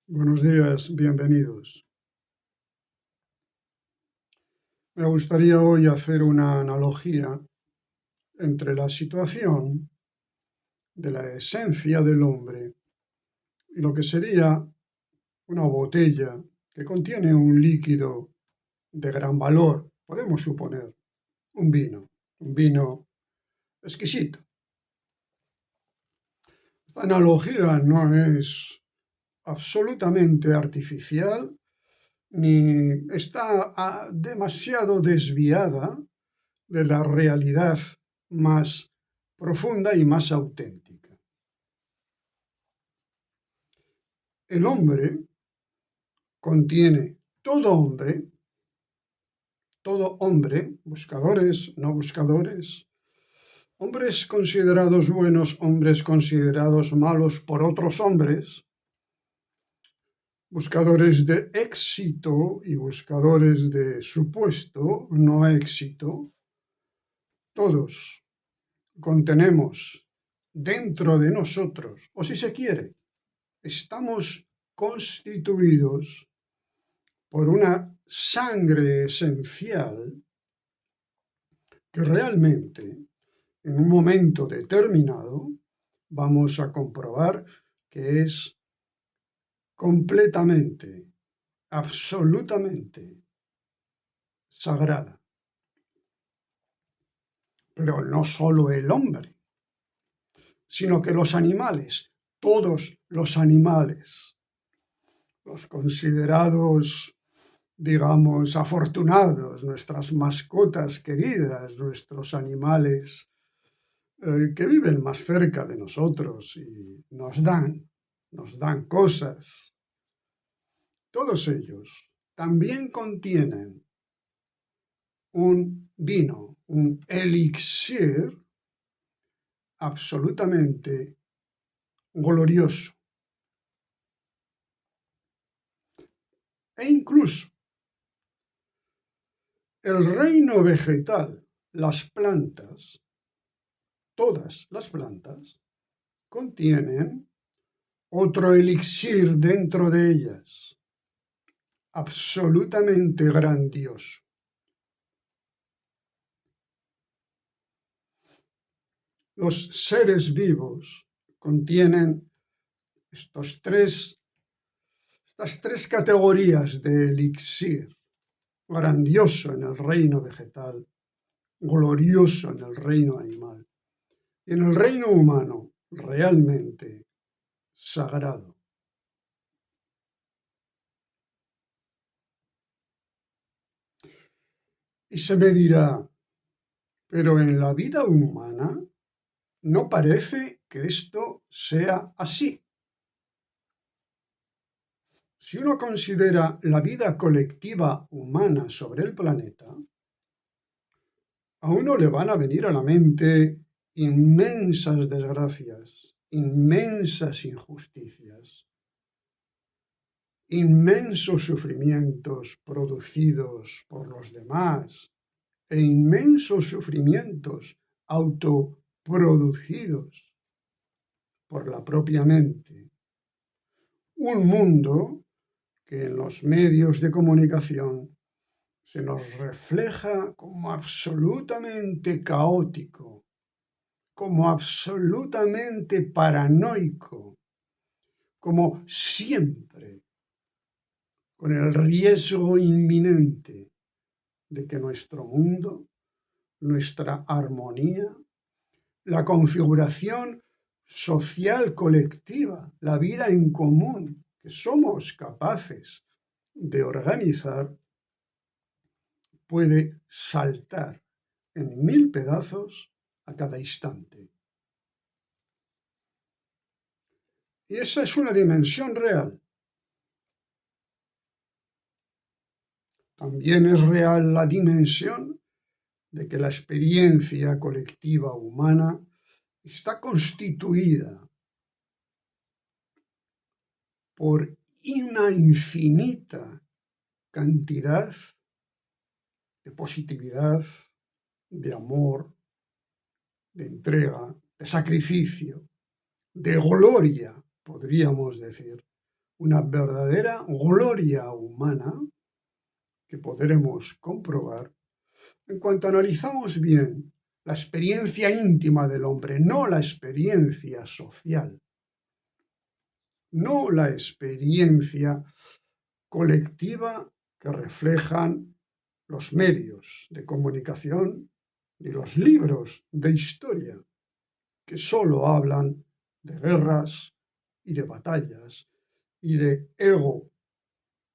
Buenos días, bienvenidos. Me gustaría hoy hacer una analogía entre la situación de la esencia del hombre y lo que sería una botella que contiene un líquido de gran valor, podemos suponer, un vino exquisito. Esta analogía no es absolutamente artificial ni está demasiado desviada de la realidad más profunda y más auténtica. El hombre contiene todo hombre, buscadores, no buscadores, hombres considerados buenos, hombres considerados malos por otros hombres, buscadores de éxito y buscadores de supuesto no éxito, todos contenemos dentro de nosotros, o si se quiere, estamos constituidos por una sangre esencial que realmente en un momento determinado vamos a comprobar que es completamente, absolutamente sagrada. Pero no solo el hombre, sino que los animales, todos los animales, los considerados, digamos, afortunados, nuestras mascotas queridas, nuestros animales que viven más cerca de nosotros y nos dan cosas. Todos ellos también contienen un vino, un elixir absolutamente glorioso. E incluso el reino vegetal, las plantas, todas las plantas, contienen otro elixir dentro de ellas, absolutamente grandioso. Los seres vivos contienen estas tres categorías de elixir: grandioso en el reino vegetal, glorioso en el reino animal y en el reino humano realmente sagrado. Y se me dirá, pero en la vida humana no parece que esto sea así. Si uno considera la vida colectiva humana sobre el planeta, a uno le van a venir a la mente inmensas desgracias, inmensas injusticias, inmensos sufrimientos producidos por los demás e inmensos sufrimientos autoproducidos por la propia mente. Un mundo que en los medios de comunicación se nos refleja como absolutamente caótico, como absolutamente paranoico, como siempre con el riesgo inminente de que nuestro mundo, nuestra armonía, la configuración social colectiva, la vida en común que somos capaces de organizar, puede saltar en 1000 pedazos a cada instante. Y esa es una dimensión real. También es real la dimensión de que la experiencia colectiva humana está constituida por una infinita cantidad de positividad, de amor, de entrega, de sacrificio, de gloria, podríamos decir, una verdadera gloria humana que podremos comprobar en cuanto analizamos bien la experiencia íntima del hombre, no la experiencia social, no la experiencia colectiva que reflejan los medios de comunicación ni los libros de historia, que solo hablan de guerras y de batallas y de ego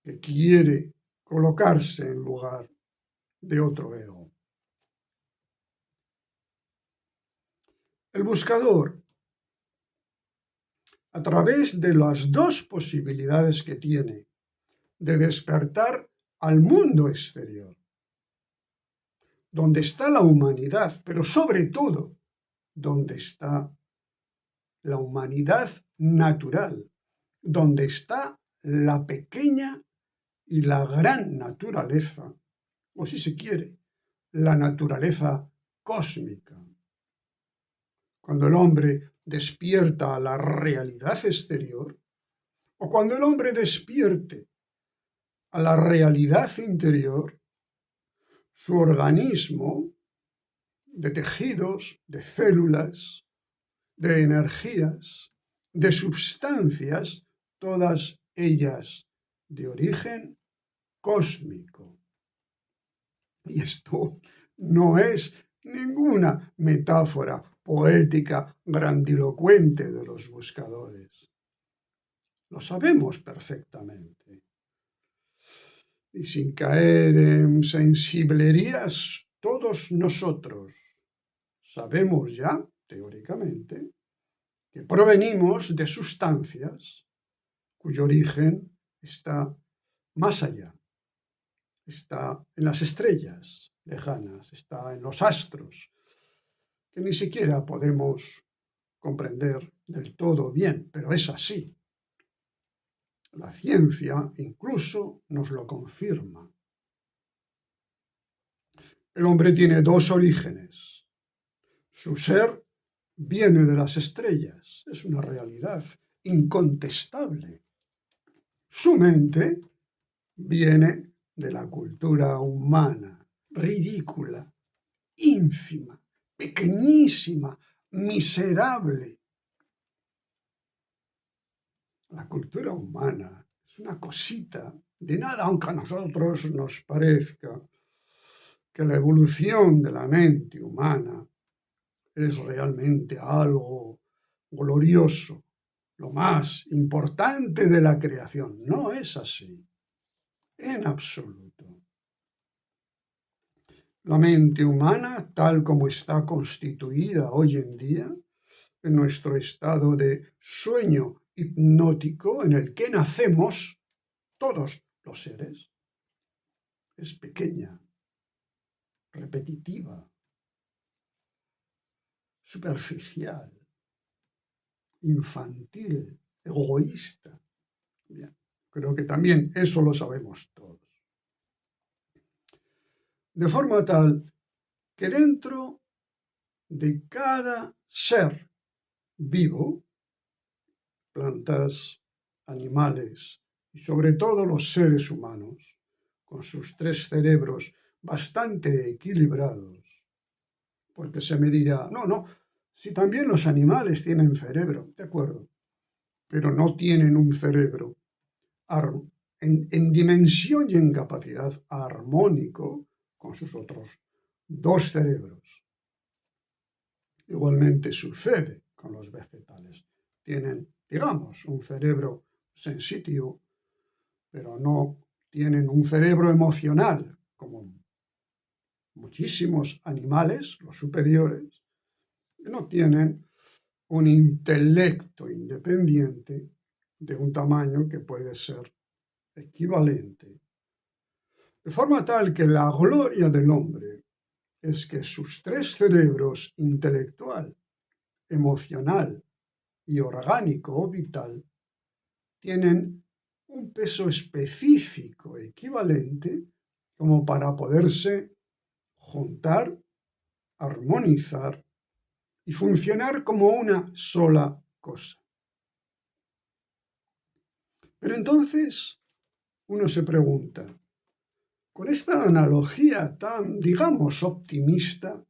que quiere colocarse en lugar de otro ego. El buscador, a través de las dos posibilidades que tiene de despertar al mundo exterior, donde está la humanidad, pero sobre todo donde está la humanidad natural, donde está la pequeña y la gran naturaleza, o si se quiere, la naturaleza cósmica. Cuando el hombre despierta a la realidad exterior, o cuando el hombre despierte a la realidad interior, su organismo de tejidos, de células, de energías, de substancias, todas ellas de origen cósmico. Y esto no es ninguna metáfora poética grandilocuente de los buscadores. Lo sabemos perfectamente. Y sin caer en sensiblerías, todos nosotros sabemos ya, teóricamente, que provenimos de sustancias cuyo origen está más allá, está en las estrellas lejanas, está en los astros, que ni siquiera podemos comprender del todo bien, pero es así. La ciencia incluso nos lo confirma. El hombre tiene dos orígenes. Su ser viene de las estrellas, es una realidad incontestable. Su mente viene de la cultura humana, ridícula, ínfima, pequeñísima, miserable. La cultura humana es una cosita de nada, aunque a nosotros nos parezca que la evolución de la mente humana es realmente algo glorioso, lo más importante de la creación. No es así, en absoluto. La mente humana, tal como está constituida hoy en día, en nuestro estado de sueño hipnótico en el que nacemos todos los seres, es pequeña, repetitiva, superficial, infantil, egoísta. Bien, creo que también eso lo sabemos todos. De forma tal que dentro de cada ser vivo, plantas, animales y sobre todo los seres humanos, con sus tres cerebros bastante equilibrados, porque se me dirá, no, si también los animales tienen cerebro, de acuerdo, pero no tienen un cerebro en dimensión y en capacidad armónico con sus otros dos cerebros. Igualmente sucede con los vegetales. Tienen, digamos, un cerebro sensitivo, pero no tienen un cerebro emocional, como muchísimos animales, los superiores, que no tienen un intelecto independiente de un tamaño que puede ser equivalente. De forma tal que la gloria del hombre es que sus tres cerebros, intelectual, emocional y orgánico o vital, tienen un peso específico equivalente como para poderse juntar, armonizar y funcionar como una sola cosa. Pero entonces uno se pregunta, con esta analogía tan, digamos, optimista,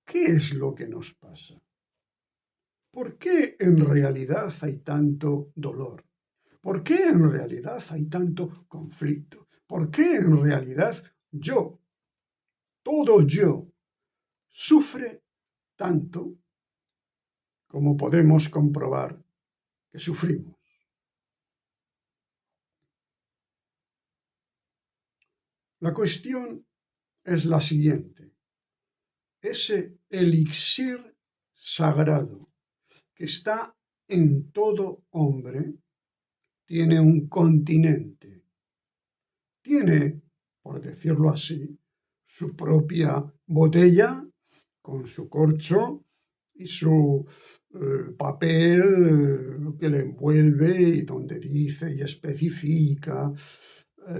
¿qué es lo que nos pasa? ¿Por qué en realidad hay tanto dolor? ¿Por qué en realidad hay tanto conflicto? ¿Por qué en realidad yo, todo yo, sufre tanto como podemos comprobar que sufrimos? La cuestión es la siguiente. Ese elixir sagrado que está en todo hombre tiene un continente, tiene, por decirlo así, su propia botella con su corcho y su papel que le envuelve y donde dice y especifica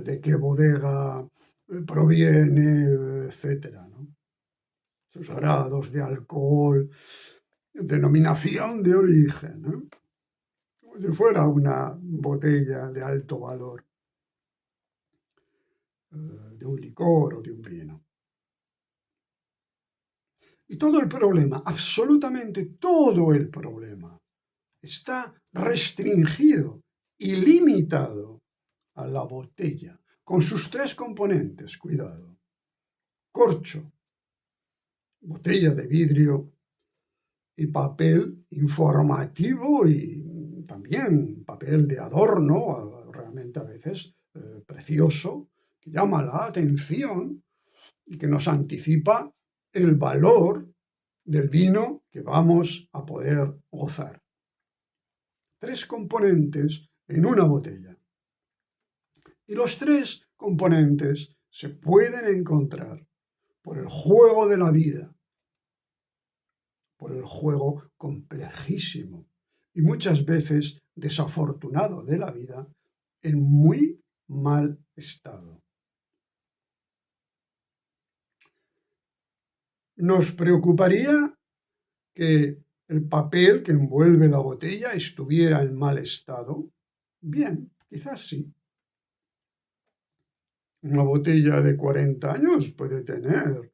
de qué bodega proviene, etcétera, ¿no? Sus grados de alcohol, denominación de origen, ¿no? Como si fuera una botella de alto valor, de un licor o de un vino. Y todo el problema, absolutamente todo el problema, está restringido y limitado a la botella, con sus tres componentes, cuidado: corcho, botella de vidrio y papel informativo y también papel de adorno, realmente a veces precioso, que llama la atención y que nos anticipa el valor del vino que vamos a poder gozar. Tres componentes en una botella. Y los tres componentes se pueden encontrar por el juego de la vida, por el juego complejísimo y muchas veces desafortunado de la vida, en muy mal estado. Nos preocuparía que el papel que envuelve la botella estuviera en mal estado. Bien, quizás sí. Una botella de 40 años puede tener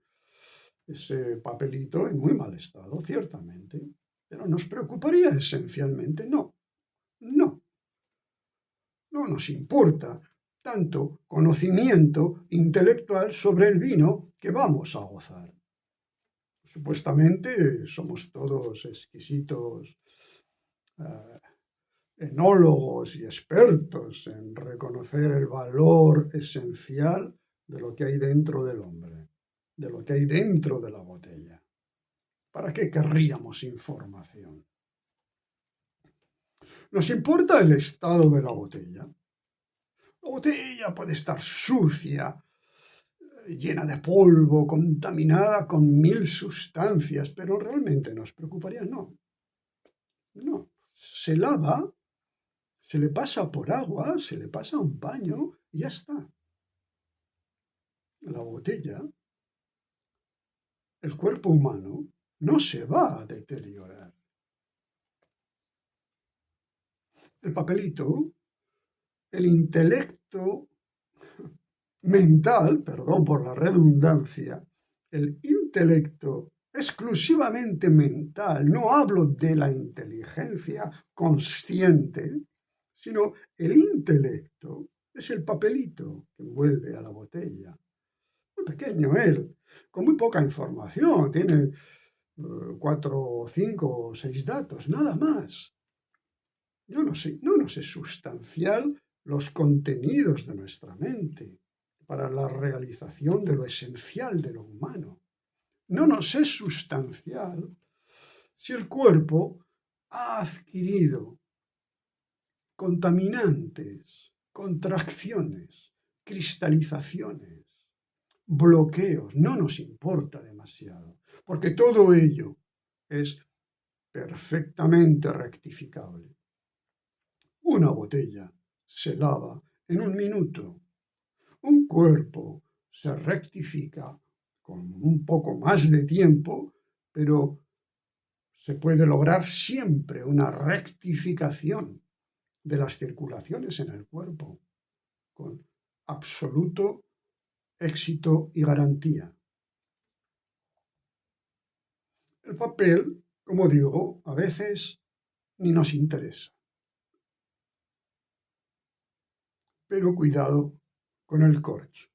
ese papelito en muy mal estado, ciertamente, pero nos preocuparía esencialmente no. No nos importa tanto conocimiento intelectual sobre el vino que vamos a gozar. Supuestamente somos todos exquisitos enólogos y expertos en reconocer el valor esencial de lo que hay dentro del hombre, de lo que hay dentro de la botella. ¿Para qué querríamos información? ¿Nos importa el estado de la botella? La botella puede estar sucia, llena de polvo, contaminada con 1000 sustancias, pero realmente nos preocuparía, no. No, se lava, se le pasa por agua, se le pasa un paño y ya está. La botella, el cuerpo humano, no se va a deteriorar. El papelito, el intelecto mental, perdón por la redundancia, el intelecto exclusivamente mental, no hablo de la inteligencia consciente, sino el intelecto es el papelito que envuelve a la botella. Muy pequeño él, con muy poca información, tiene 4, 5 o 6 datos, nada más. Yo no sé, no nos es sustancial los contenidos de nuestra mente para la realización de lo esencial de lo humano. No nos es sustancial si el cuerpo ha adquirido contaminantes, contracciones, cristalizaciones, bloqueos. No nos importa demasiado, porque todo ello es perfectamente rectificable. Una botella se lava en un minuto. Un cuerpo se rectifica con un poco más de tiempo, pero se puede lograr siempre una rectificación de las circulaciones en el cuerpo, con absoluto éxito y garantía. El papel, como digo, a veces ni nos interesa. Pero cuidado con el corcho.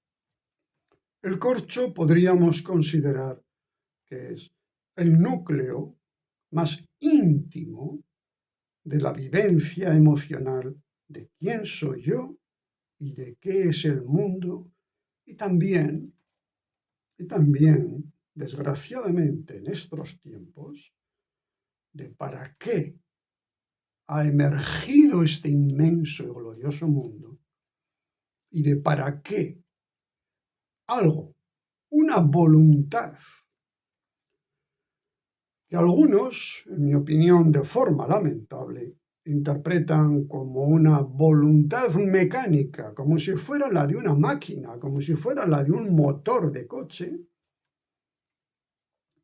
El corcho podríamos considerar que es el núcleo más íntimo de la vivencia emocional de quién soy yo y de qué es el mundo, y también, desgraciadamente en estos tiempos, de para qué ha emergido este inmenso y glorioso mundo y de para qué algo, una voluntad, que algunos, en mi opinión de forma lamentable, interpretan como una voluntad mecánica, como si fuera la de una máquina, como si fuera la de un motor de coche,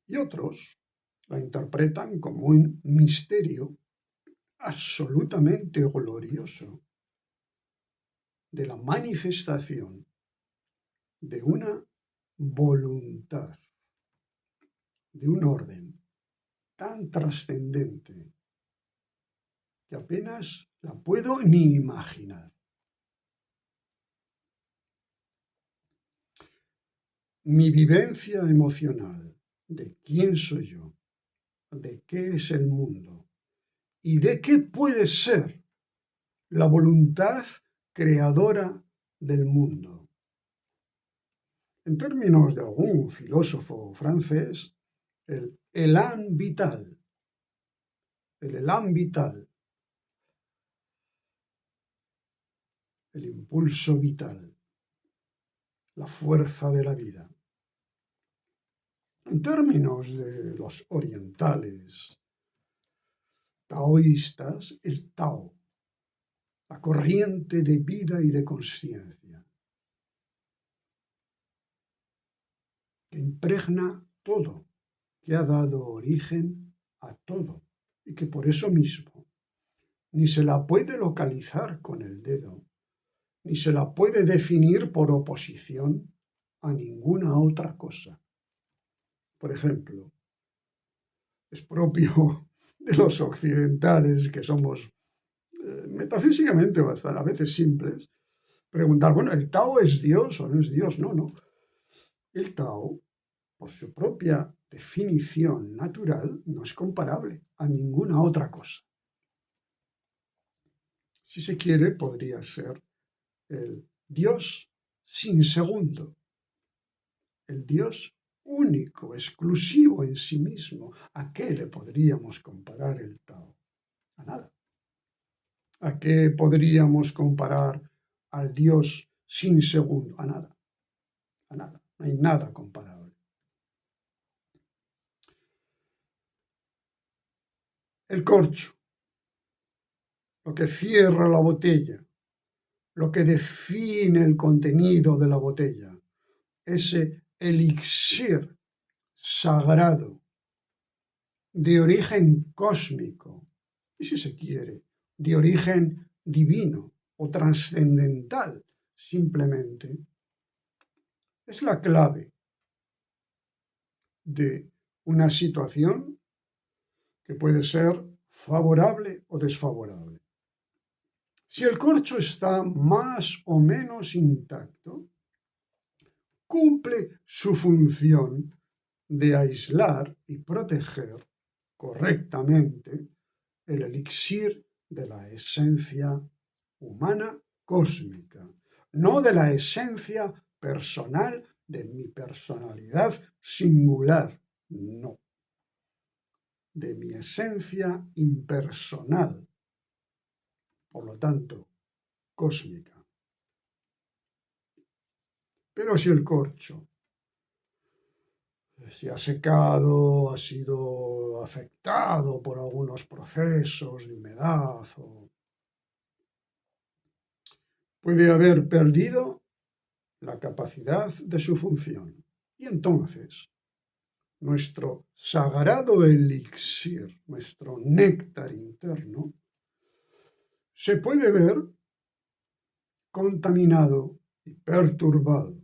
y otros la interpretan como un misterio absolutamente glorioso de la manifestación de una voluntad, de un orden tan trascendente que apenas la puedo ni imaginar. Mi vivencia emocional de quién soy yo, de qué es el mundo y de qué puede ser la voluntad creadora del mundo. En términos de algún filósofo francés, el élan vital, el impulso vital, la fuerza de la vida. En términos de los orientales taoístas, el Tao, la corriente de vida y de consciencia, que impregna todo, que ha dado origen a todo y que por eso mismo ni se la puede localizar con el dedo, ni se la puede definir por oposición a ninguna otra cosa. Por ejemplo, es propio de los occidentales, que somos metafísicamente bastante, a veces simples, preguntar, bueno, ¿el Tao es Dios o no es Dios? No, no. El Tao, por su propia definición natural, no es comparable a ninguna otra cosa. Si se quiere, podría ser el Dios sin segundo, el Dios único, exclusivo en sí mismo. ¿A qué le podríamos comparar el Tao? A nada. ¿A qué podríamos comparar al Dios sin segundo? A nada. A nada. No hay nada comparable. El corcho, lo que cierra la botella, lo que define el contenido de la botella, ese elixir sagrado de origen cósmico y, si se quiere, de origen divino o trascendental, simplemente, es la clave de una situación que puede ser favorable o desfavorable. Si el corcho está más o menos intacto, cumple su función de aislar y proteger correctamente el elixir de la esencia humana cósmica, no de la esencia personal de mi personalidad singular, no, de mi esencia impersonal, por lo tanto, cósmica. Pero si el corcho se ha secado, ha sido afectado por algunos procesos de humedad, o puede haber perdido la capacidad de su función. Y entonces, nuestro sagrado elixir, nuestro néctar interno, se puede ver contaminado y perturbado.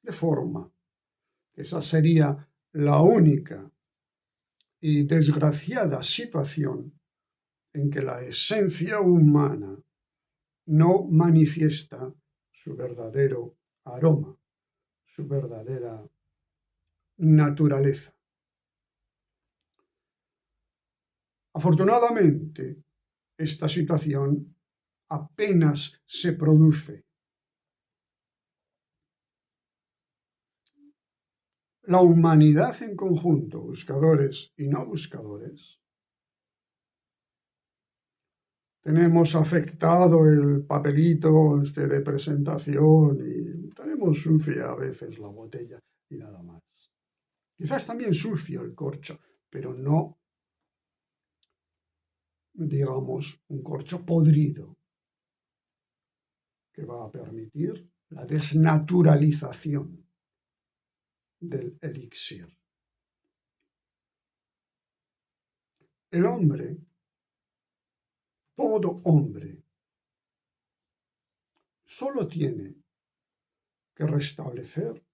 De forma que esa sería la única y desgraciada situación en que la esencia humana no manifiesta su verdadero aroma, su verdadera naturaleza. Afortunadamente, esta situación apenas se produce. La humanidad en conjunto, buscadores y no buscadores, tenemos afectado el papelito de presentación y tenemos sucia a veces la botella y nada más. Quizás también sucio el corcho, pero no, digamos, un corcho podrido que va a permitir la desnaturalización del elixir. El hombre, todo hombre, solo tiene que restablecer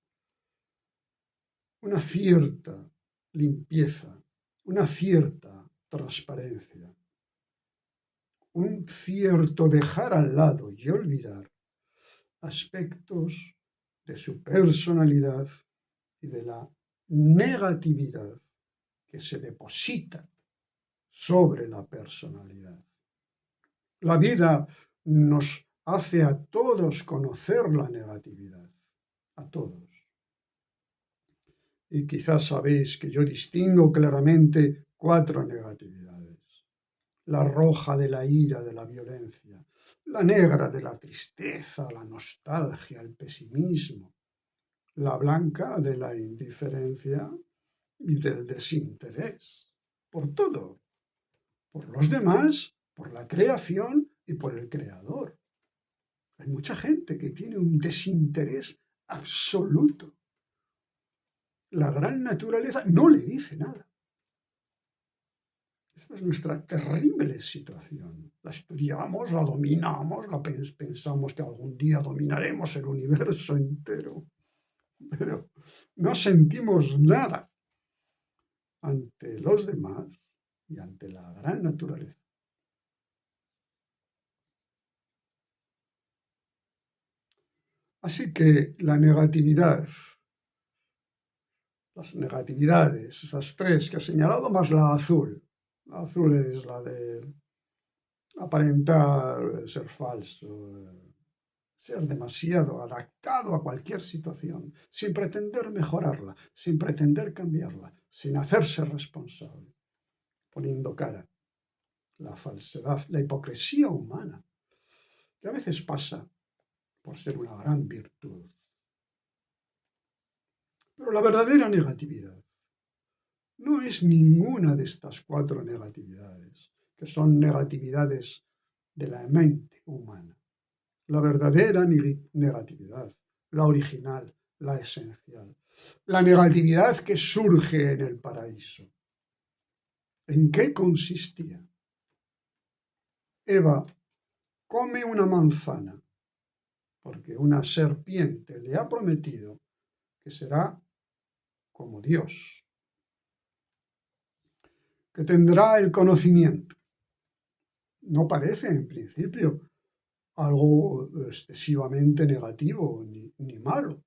una cierta limpieza, una cierta transparencia, un cierto dejar al lado y olvidar aspectos de su personalidad y de la negatividad que se deposita sobre la personalidad. La vida nos hace a todos conocer la negatividad, a todos. Y quizás sabéis que yo distingo claramente 4 negatividades. La roja de la ira, de la violencia, la negra de la tristeza, la nostalgia, el pesimismo, la blanca de la indiferencia y del desinterés, por todo, por los demás, por la creación y por el creador. Hay mucha gente que tiene un desinterés absoluto. La gran naturaleza no le dice nada. Esta es nuestra terrible situación. La estudiamos, la dominamos, pensamos que algún día dominaremos el universo entero, pero no sentimos nada ante los demás y ante la gran naturaleza. Así que la negatividad, las negatividades, esas 3 que he señalado, más la azul. La azul es la de aparentar ser falso, ser demasiado adaptado a cualquier situación, sin pretender mejorarla, sin pretender cambiarla, sin hacerse responsable, poniendo cara. La falsedad, la hipocresía humana, que a veces pasa por ser una gran virtud. Pero la verdadera negatividad no es ninguna de estas 4 negatividades, que son negatividades de la mente humana. La verdadera negatividad, la original, la esencial. La negatividad que surge en el paraíso. ¿En qué consistía? Eva come una manzana porque una serpiente le ha prometido que será como Dios, que tendrá el conocimiento. No parece, en principio, algo excesivamente negativo ni malo.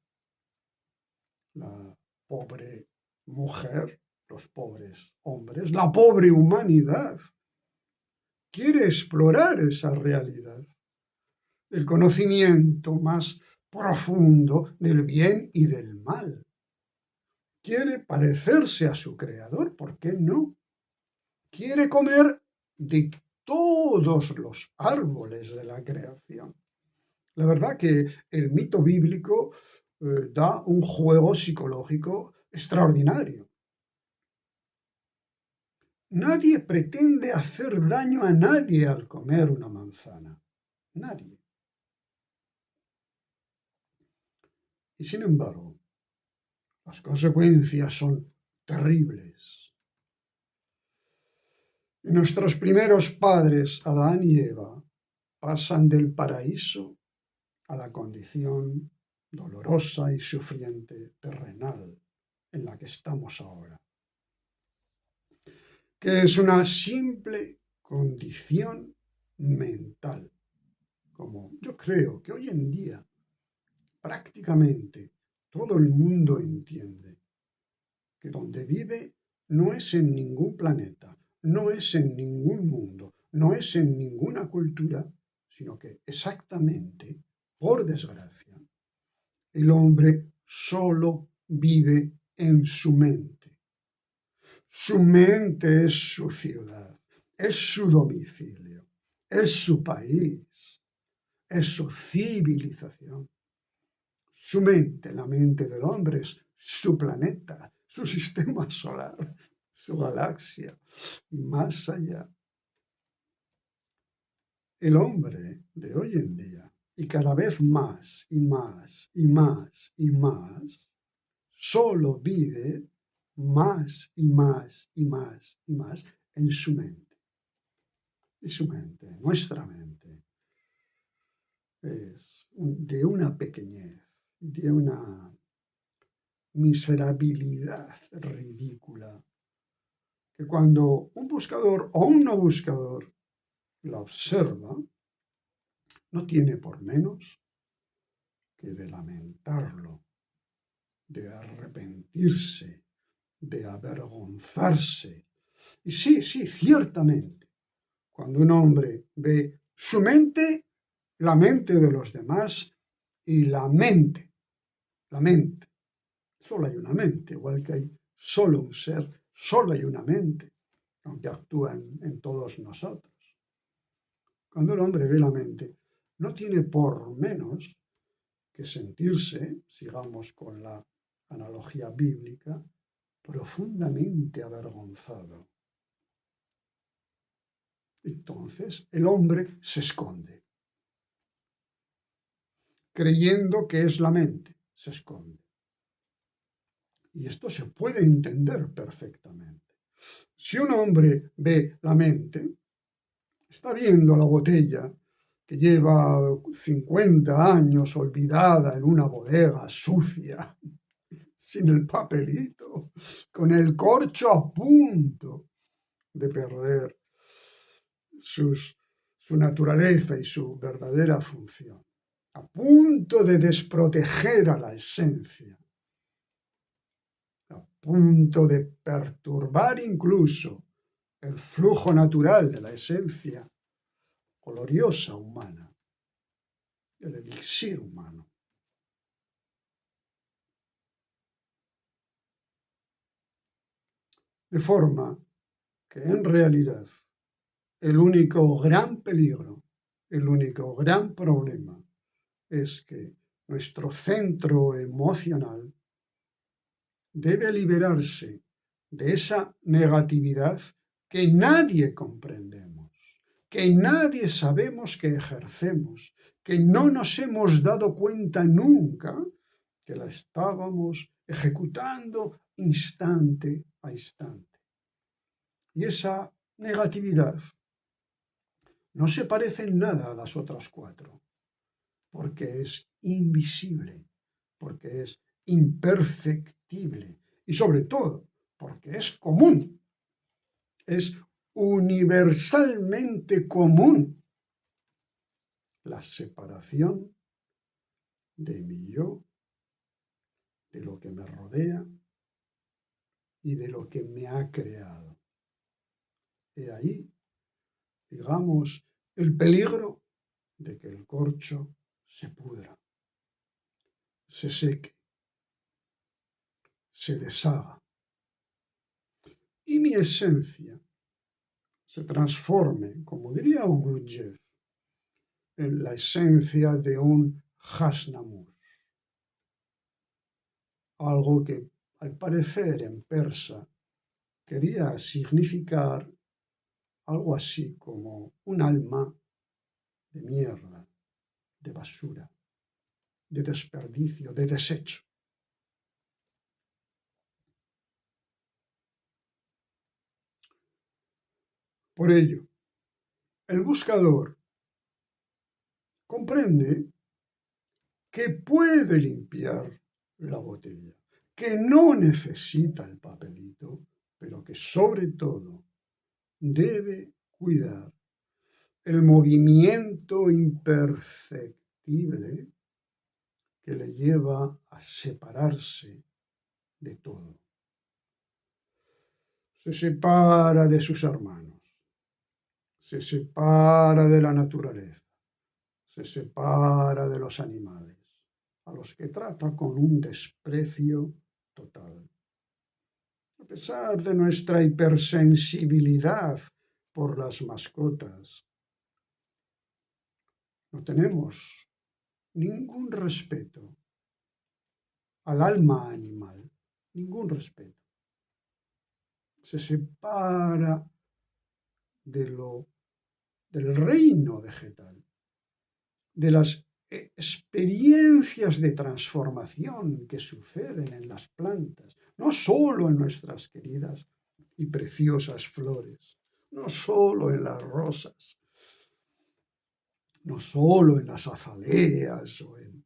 La pobre mujer, los pobres hombres, la pobre humanidad quiere explorar esa realidad, el conocimiento más profundo del bien y del mal. Quiere parecerse a su creador, ¿por qué no? Quiere comer de todos los árboles de la creación. La verdad que el mito bíblico da un juego psicológico extraordinario. Nadie pretende hacer daño a nadie al comer una manzana. Nadie. Y sin embargo, las consecuencias son terribles. Nuestros primeros padres, Adán y Eva, pasan del paraíso a la condición dolorosa y sufriente terrenal en la que estamos ahora, que es una simple condición mental, como yo creo que hoy en día prácticamente todo el mundo entiende que donde vive no es en ningún planeta, no es en ningún mundo, no es en ninguna cultura, sino que exactamente, por desgracia, el hombre solo vive en su mente. Su mente es su ciudad, es su domicilio, es su país, es su civilización. Su mente, la mente del hombre, es su planeta, su sistema solar, su galaxia y más allá. El hombre de hoy en día, y cada vez más y más y más y más, solo vive más y más y más y más en su mente. Y su mente, nuestra mente, es de una pequeñez, de una miserabilidad ridícula, que cuando un buscador o un no buscador la observa, no tiene por menos que de lamentarlo, de arrepentirse, de avergonzarse. Y sí, sí, ciertamente, cuando un hombre ve su mente, la mente de los demás y la mente, solo hay una mente, igual que hay solo un ser, solo hay una mente, aunque actúa en todos nosotros. Cuando el hombre ve la mente, no tiene por menos que sentirse, sigamos con la analogía bíblica, profundamente avergonzado. Entonces el hombre se esconde, creyendo que es la mente, se esconde. Y esto se puede entender perfectamente. Si un hombre ve la mente, está viendo la botella que lleva 50 años olvidada en una bodega sucia, sin el papelito, con el corcho a punto de perder su naturaleza y su verdadera función, a punto de desproteger a la esencia, a punto de perturbar incluso el flujo natural de la esencia gloriosa humana, el elixir humano. De forma que en realidad el único gran peligro, el único gran problema es que nuestro centro emocional debe liberarse de esa negatividad que nadie comprendemos, que nadie sabemos que ejercemos, que no nos hemos dado cuenta nunca que la estábamos ejecutando instante a instante. Y esa negatividad no se parece en nada a las otras cuatro, porque es invisible, porque es imperceptible y sobre todo porque es común, es universalmente común la separación de mi yo, de lo que me rodea y de lo que me ha creado. Y ahí, digamos, el peligro de que el corcho se pudra, se seque, se deshaga y mi esencia se transforme, como diría Gurdjieff, en la esencia de un Hasnamush, algo que al parecer en persa quería significar algo así como un alma de mierda, de basura, de desperdicio, de desecho. Por ello, el buscador comprende que puede limpiar la botella, que no necesita el papelito, pero que sobre todo debe cuidar el movimiento imperceptible que le lleva a separarse de todo. Se separa de sus hermanos, se separa de la naturaleza, se separa de los animales, a los que trata con un desprecio total. A pesar de nuestra hipersensibilidad por las mascotas, no tenemos ningún respeto al alma animal, ningún respeto. Se separa del reino vegetal, de las experiencias de transformación que suceden en las plantas, no solo en nuestras queridas y preciosas flores, no solo en las rosas, no solo en las azaleas o en...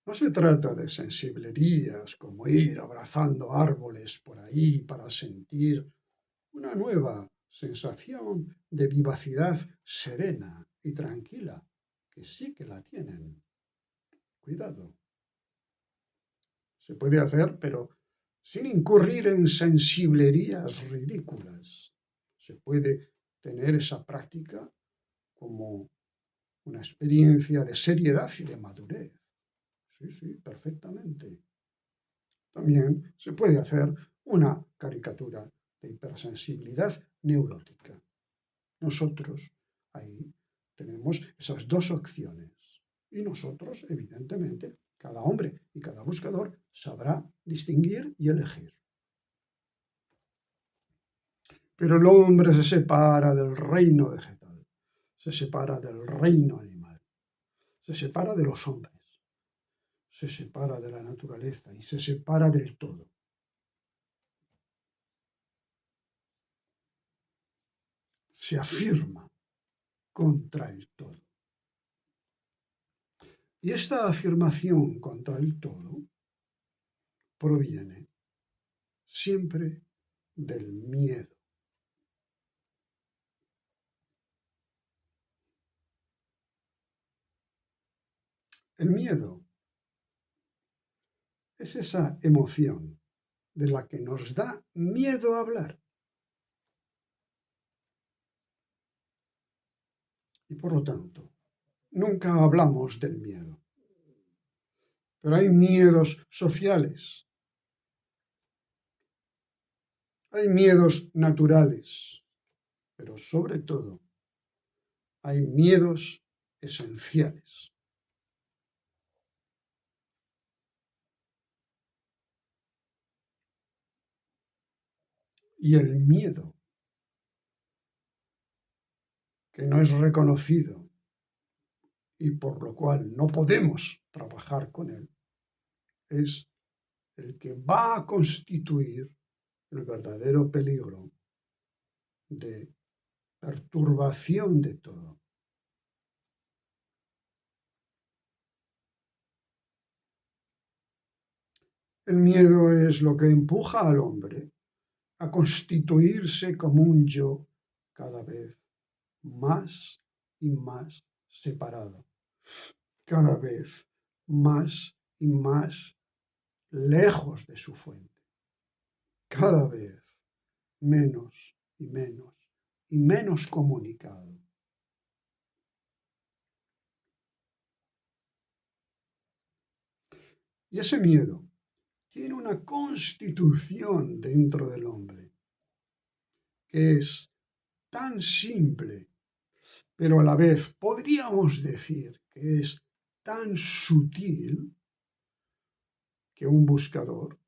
No se trata de sensiblerías como ir abrazando árboles por ahí para sentir una nueva sensación de vivacidad serena y tranquila, que sí que la tienen. Cuidado. Se puede hacer, pero sin incurrir en sensiblerías ridículas. Se puede tener esa práctica como una experiencia de seriedad y de madurez. Sí, sí, perfectamente. También se puede hacer una caricatura de hipersensibilidad neurótica. Nosotros ahí tenemos esas dos opciones. Y nosotros, evidentemente, cada hombre y cada buscador sabrá distinguir y elegir. Pero el hombre se separa del reino vegetal, se separa del reino animal, se separa de los hombres, se separa de la naturaleza y se separa del todo. Se afirma contra el todo. Y esta afirmación contra el todo proviene siempre del miedo. El miedo es esa emoción de la que nos da miedo hablar. Y por lo tanto, nunca hablamos del miedo. Pero hay miedos sociales, hay miedos naturales, pero sobre todo hay miedos esenciales. Y el miedo que no es reconocido y por lo cual no podemos trabajar con él, es el que va a constituir el verdadero peligro de perturbación de todo. El miedo es lo que empuja al hombre a constituirse como un yo cada vez más y más separado, cada vez más y más lejos de su fuente, cada vez menos y menos y menos comunicado. Y ese miedo tiene una constitución dentro del hombre que es tan simple, pero a la vez podríamos decir que es tan sutil que un buscador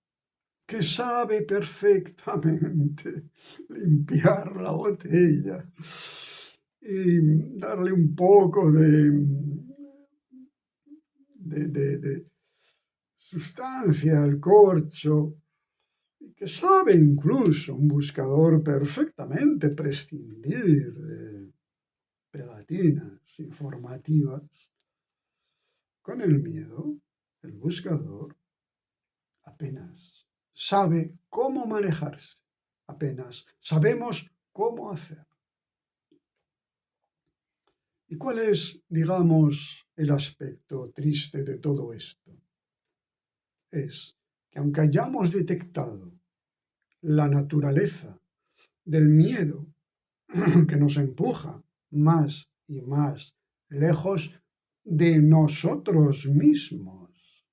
que sabe perfectamente limpiar la botella y darle un poco de sustancia al corcho, que sabe incluso un buscador perfectamente prescindir de pegatinas informativas, con el miedo, el buscador apenas sabe cómo manejarse, apenas sabemos cómo hacer. ¿Y cuál es, digamos, el aspecto triste de todo esto? Es que aunque hayamos detectado la naturaleza del miedo que nos empuja más y más lejos de nosotros mismos,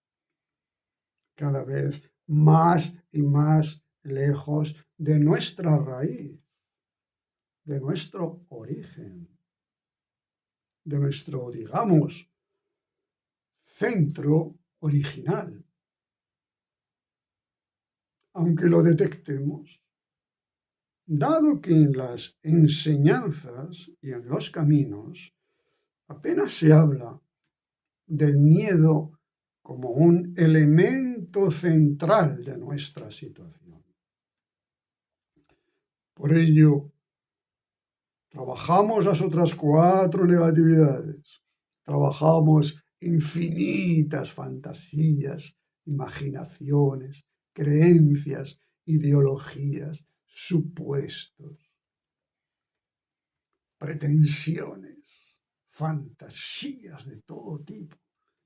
cada vez más y más lejos de nuestra raíz, de nuestro origen, de nuestro, digamos, centro original. Aunque lo detectemos, dado que en las enseñanzas y en los caminos apenas se habla del miedo como un elemento central de nuestra situación. Por ello, trabajamos las otras 4 negatividades, trabajamos infinitas fantasías, imaginaciones, creencias, ideologías, supuestos, pretensiones, fantasías de todo tipo.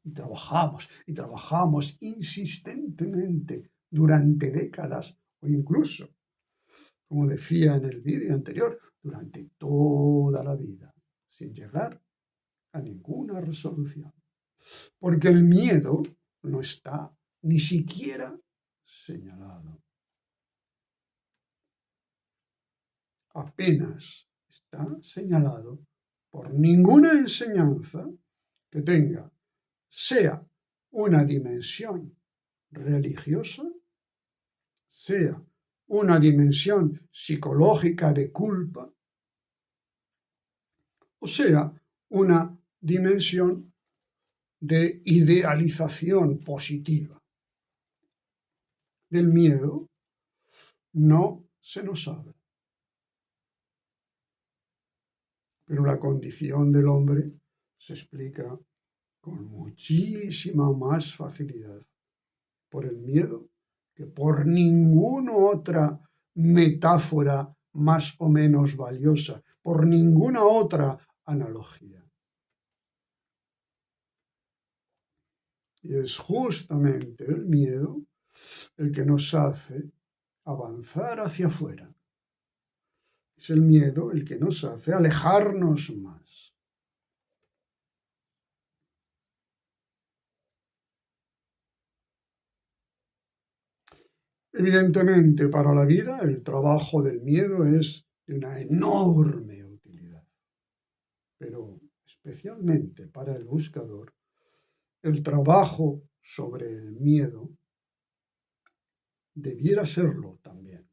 Y trabajamos insistentemente durante décadas o incluso, como decía en el vídeo anterior, durante toda la vida, sin llegar a ninguna resolución. Porque el miedo no está ni siquiera señalado. Apenas está señalado por ninguna enseñanza que tenga, sea una dimensión religiosa, sea una dimensión psicológica de culpa, o sea una dimensión de idealización positiva. Del miedo no se nos habla. Pero la condición del hombre se explica con muchísima más facilidad por el miedo que por ninguna otra metáfora más o menos valiosa, por ninguna otra analogía. Y es justamente el miedo el que nos hace avanzar hacia afuera. Es el miedo el que nos hace alejarnos más. Evidentemente, para la vida, el trabajo del miedo es de una enorme utilidad, pero especialmente para el buscador, el trabajo sobre el miedo debiera serlo también.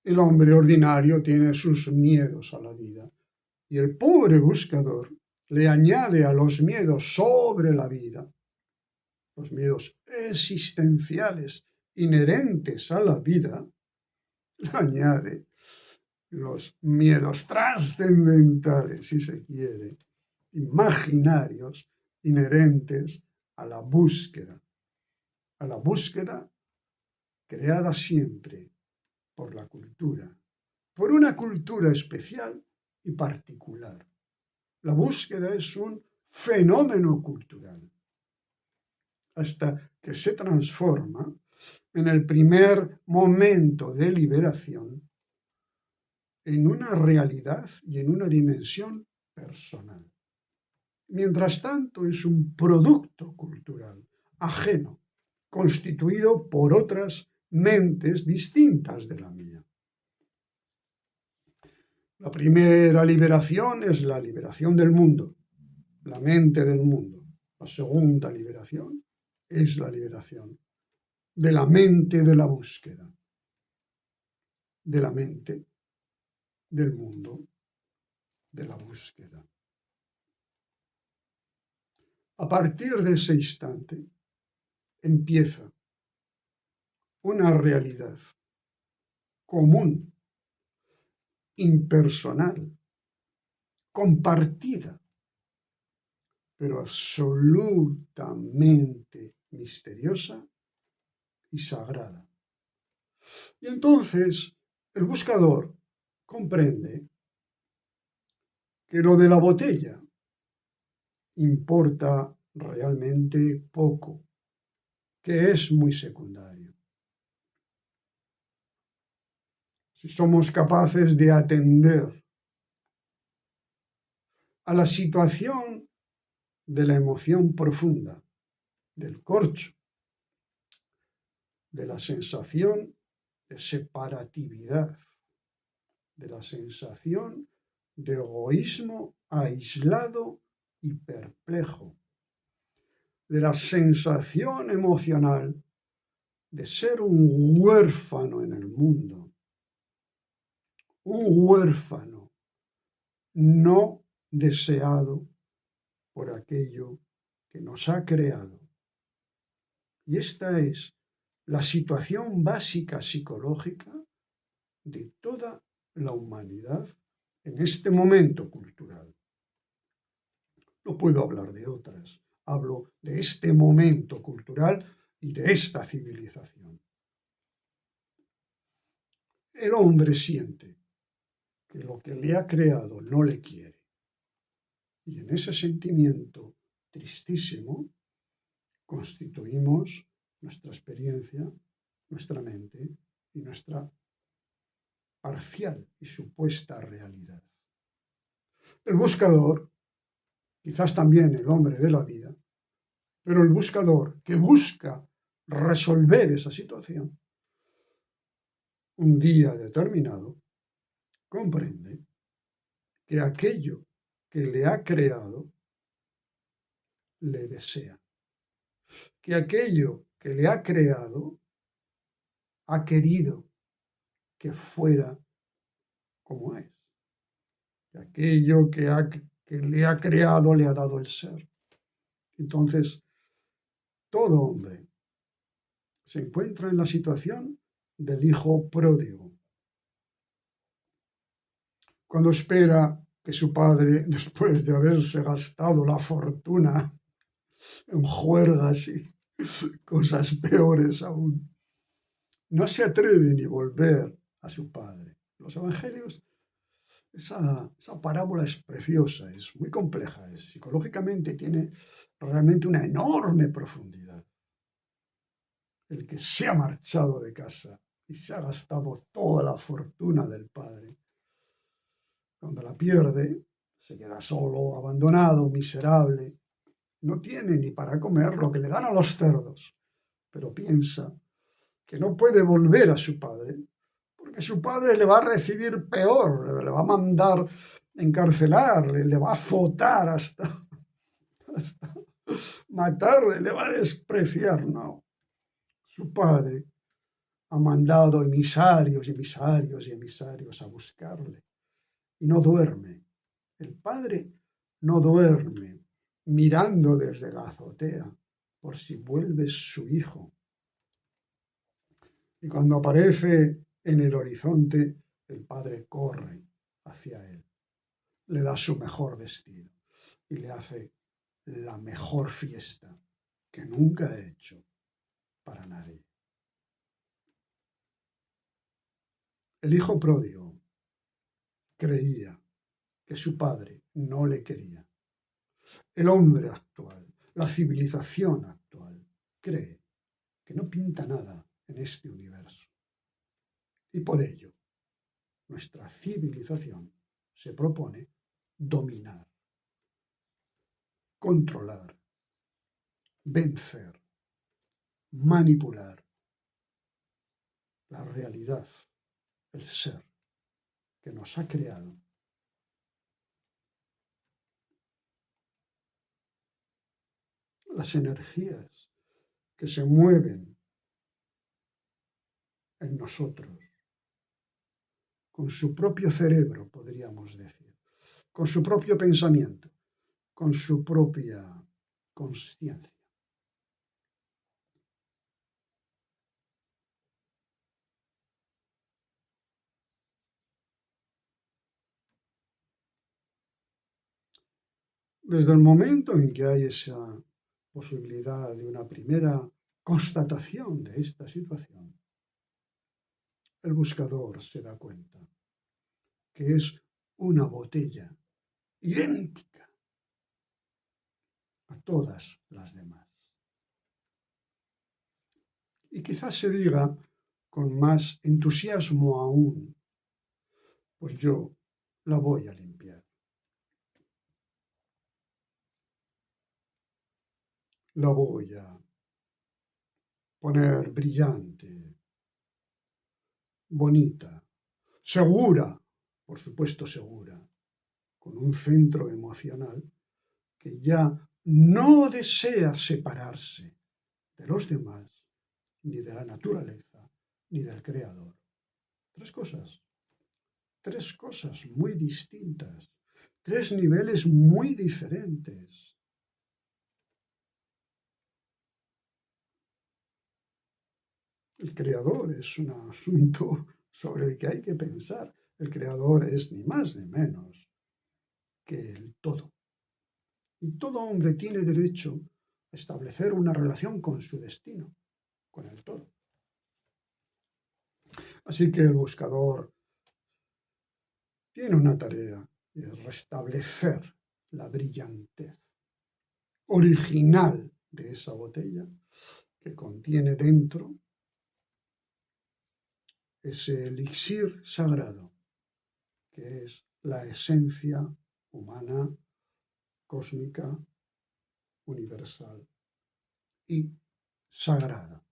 El hombre ordinario tiene sus miedos a la vida y el pobre buscador le añade a los miedos sobre la vida, los miedos existenciales inherentes a la vida, le añade los miedos trascendentales, si se quiere, imaginarios, inherentes a la búsqueda creada siempre por la cultura, por una cultura especial y particular. La búsqueda es un fenómeno cultural, hasta que se transforma en el primer momento de liberación en una realidad y en una dimensión personal. Mientras tanto, es un producto cultural ajeno, constituido por otras mentes distintas de la mía. La primera liberación es la liberación del mundo, la mente del mundo. La segunda liberación es la liberación de la mente de la búsqueda, de la mente del mundo de la búsqueda. A partir de ese instante empieza una realidad común, impersonal, compartida, pero absolutamente misteriosa y sagrada. Y entonces el buscador comprende que lo de la botella importa realmente poco, que es muy secundario. Si somos capaces de atender a la situación de la emoción profunda, del corcho, de la sensación de separatividad, de la sensación de egoísmo aislado y perplejo, de la sensación emocional de ser un huérfano en el mundo, un huérfano no deseado por aquello que nos ha creado. Y esta es la situación básica psicológica de toda la humanidad en este momento cultural. No puedo hablar de otras, hablo de este momento cultural y de esta civilización. El hombre siente que lo que le ha creado no le quiere. Y en ese sentimiento tristísimo constituimos nuestra experiencia, nuestra mente y nuestra parcial y supuesta realidad. El buscador, quizás también el hombre de la vida, pero el buscador que busca resolver esa situación, un día determinado, comprende que aquello que le ha creado le desea, que aquello que le ha creado ha querido que fuera como es, que aquello que le ha creado le ha dado el ser. Entonces, todo hombre se encuentra en la situación del hijo pródigo, cuando espera que su padre, después de haberse gastado la fortuna en juergas y cosas peores aún, no se atreve ni volver a su padre. Los evangelios, esa parábola es preciosa, es muy compleja, psicológicamente tiene realmente una enorme profundidad. El que se ha marchado de casa y se ha gastado toda la fortuna del padre, cuando la pierde, se queda solo, abandonado, miserable, no tiene ni para comer lo que le dan a los cerdos, pero piensa que no puede volver a su padre, porque su padre le va a recibir peor, le va a mandar encarcelarle, le va a azotar hasta matarle, le va a despreciar. No, su padre ha mandado emisarios, emisarios y emisarios a buscarle y no duerme. El padre no duerme mirando desde la azotea por si vuelve su hijo. Y cuando aparece en el horizonte, el padre corre hacia él, le da su mejor vestido y le hace la mejor fiesta que nunca ha hecho para nadie. El hijo pródigo creía que su padre no le quería. El hombre actual, la civilización actual, cree que no pinta nada en este universo. Y por ello, nuestra civilización se propone dominar, controlar, vencer, manipular la realidad, el ser que nos ha creado. Las energías que se mueven en nosotros, con su propio cerebro, podríamos decir, con su propio pensamiento, con su propia consciencia. Desde el momento en que hay esa posibilidad de una primera constatación de esta situación, el buscador se da cuenta que es una botella idéntica a todas las demás. Y quizás se diga con más entusiasmo aún, pues yo la voy a limpiar, la voy a poner brillante, bonita, segura, por supuesto segura, con un centro emocional que ya no desea separarse de los demás, ni de la naturaleza, ni del Creador. Tres cosas muy distintas, tres niveles muy diferentes. El Creador es un asunto sobre el que hay que pensar. El Creador es ni más ni menos que el todo. Y todo hombre tiene derecho a establecer una relación con su destino, con el todo. Así que el buscador tiene una tarea, y es restablecer la brillantez original de esa botella que contiene dentro ese elixir sagrado, que es la esencia humana, cósmica, universal y sagrada.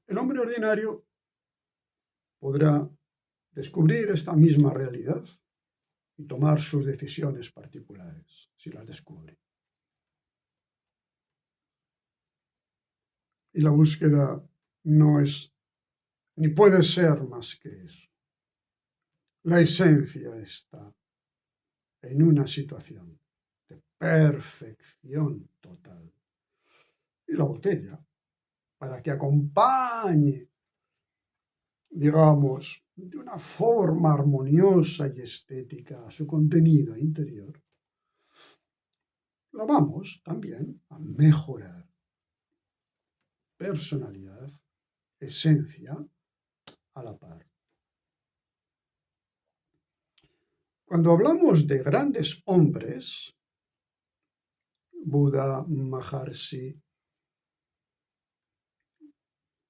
El hombre ordinario podrá descubrir esta misma realidad y tomar sus decisiones particulares, si las descubre. Y la búsqueda no es ni puede ser más que eso. La esencia está en una situación de perfección total. Y la botella, para que acompañe, digamos, de una forma armoniosa y estética a su contenido interior, la vamos también a mejorar. Personalidad, esencia, a la par. Cuando hablamos de grandes hombres, Buda, Maharishi,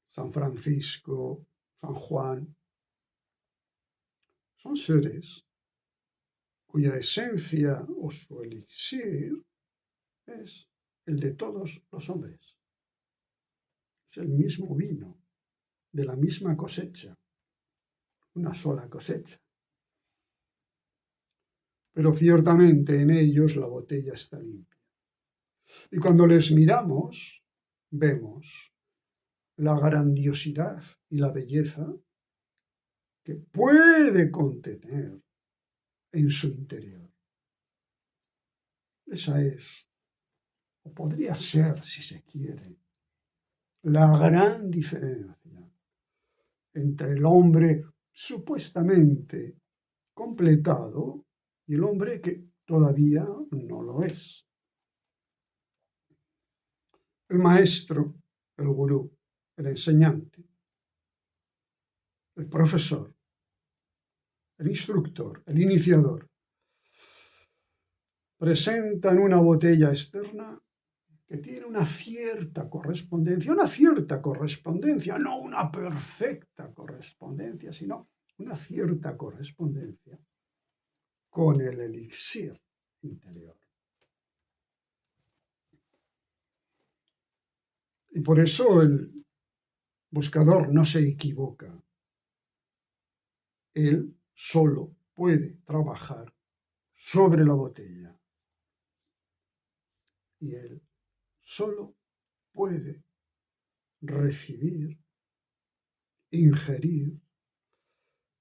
San Francisco, San Juan, son seres cuya esencia o su elixir es el de todos los hombres. Es el mismo vino, de la misma cosecha, una sola cosecha. Pero ciertamente en ellos la botella está limpia. Y cuando les miramos, vemos la grandiosidad y la belleza que puede contener en su interior. Esa es, o podría ser, si se quiere, la gran diferencia entre el hombre supuestamente completado y el hombre que todavía no lo es. El maestro, el gurú, el enseñante, el profesor, el instructor, el iniciador, presentan una botella externa que tiene una cierta correspondencia, no una perfecta correspondencia, sino una cierta correspondencia con el elixir interior. Y por eso el buscador no se equivoca. Él solo puede trabajar sobre la botella. Y él solo puede recibir, ingerir,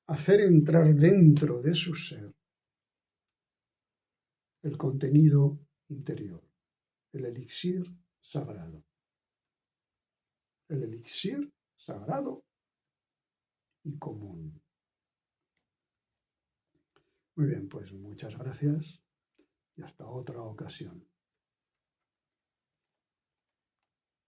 hacer entrar dentro de su ser el contenido interior, el elixir sagrado. El elixir sagrado y común. Muy bien, pues muchas gracias y hasta otra ocasión.